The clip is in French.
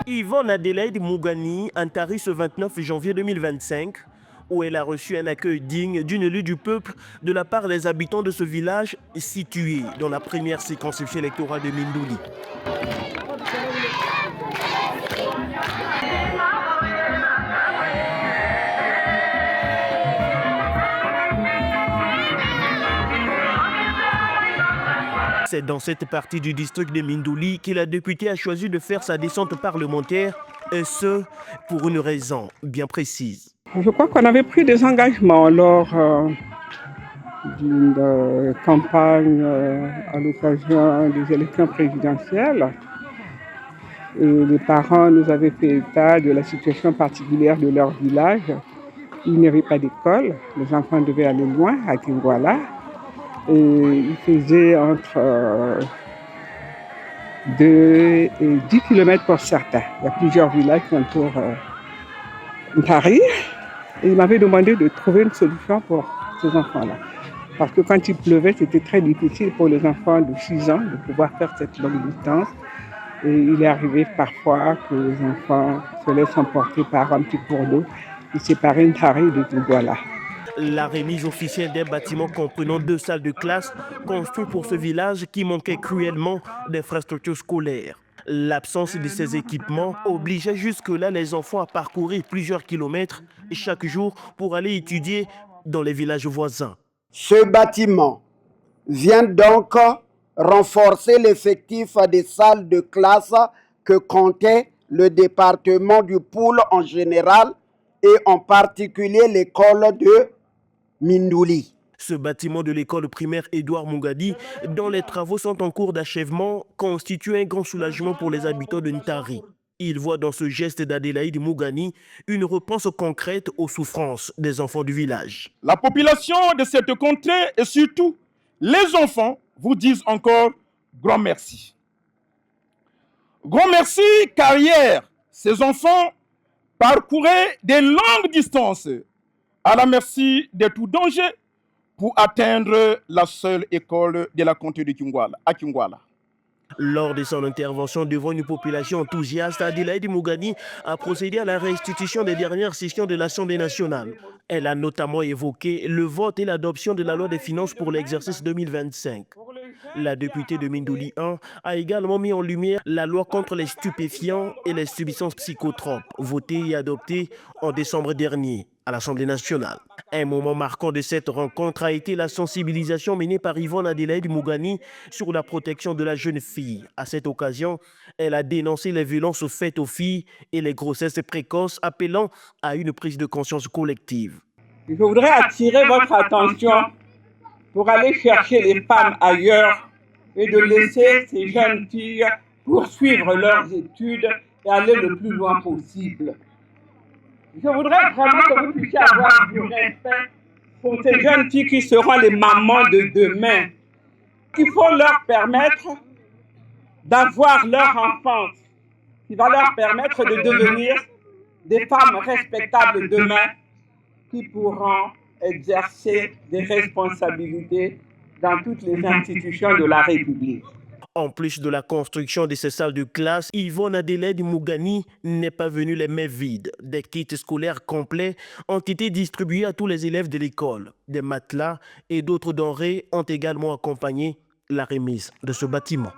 Yvonne Adélaïde Mougani, Antari ce 29 janvier 2025, où elle a reçu un accueil digne d'une élue du peuple de la part des habitants de ce village situé dans la première circonscription électorale de Mindouli. C'est dans cette partie du district de Mindouli que la députée a choisi de faire sa descente parlementaire, et ce, pour une raison bien précise. Je crois qu'on avait pris des engagements lors d'une campagne à l'occasion des élections présidentielles. Et les parents nous avaient fait état de la situation particulière de leur village. Il n'y avait pas d'école, les enfants devaient aller loin, à Kingwala. Et il faisait entre 2 et 10 km pour certains. Il y a plusieurs villages qui entourent Paris. Et il m'avait demandé de trouver une solution pour ces enfants-là. Parce que quand il pleuvait, c'était très difficile pour les enfants de 6 ans de pouvoir faire cette longue distance. Et il est arrivé parfois que les enfants se laissent emporter par un petit cours d'eau qui séparait Paris de Kingwala. La remise officielle d'un bâtiment comprenant 2 salles de classe construit pour ce village qui manquait cruellement d'infrastructures scolaires. L'absence de ces équipements obligeait jusque-là les enfants à parcourir plusieurs kilomètres chaque jour pour aller étudier dans les villages voisins. Ce bâtiment vient donc renforcer l'effectif des salles de classe que comptait le département du Poul en général et en particulier l'école de Mindouli. Ce bâtiment de l'école primaire Édouard Mougadi, dont les travaux sont en cours d'achèvement, constitue un grand soulagement pour les habitants de Ntari. Ils voient dans ce geste d'Adélaïde Mougani une réponse concrète aux souffrances des enfants du village. La population de cette contrée et surtout les enfants vous disent encore grand merci. Grand merci car hier, ces enfants parcouraient des longues distances à la merci de tout danger pour atteindre la seule école de la comté de Kingwala, à Kingwala. Lors de son intervention devant une population enthousiaste, Adélaïde Mougani a procédé à la restitution des dernières sessions de l'Assemblée nationale. Elle a notamment évoqué le vote et l'adoption de la loi des finances pour l'exercice 2025. La députée de Mindouli 1 a également mis en lumière la loi contre les stupéfiants et les substances psychotropes, votée et adoptée en décembre dernier à l'Assemblée nationale. Un moment marquant de cette rencontre a été la sensibilisation menée par Yvonne Adélaïde Mougani sur la protection de la jeune fille. À cette occasion, elle a dénoncé les violences faites aux filles et les grossesses précoces, appelant à une prise de conscience collective. Je voudrais attirer votre attention pour aller chercher les femmes ailleurs et de laisser ces jeunes filles poursuivre leurs études et aller le plus loin possible. Je voudrais vraiment que vous puissiez avoir du respect pour ces jeunes filles qui seront les mamans de demain. Il faut leur permettre d'avoir leur enfance, qui va leur permettre de devenir des femmes respectables demain, qui pourront exercer des responsabilités dans toutes les institutions de la République. En plus de la construction de ces salles de classe, Yvonne Adélaïde Mougani n'est pas venue les mains vides. Des kits scolaires complets ont été distribués à tous les élèves de l'école. Des matelas et d'autres denrées ont également accompagné la remise de ce bâtiment.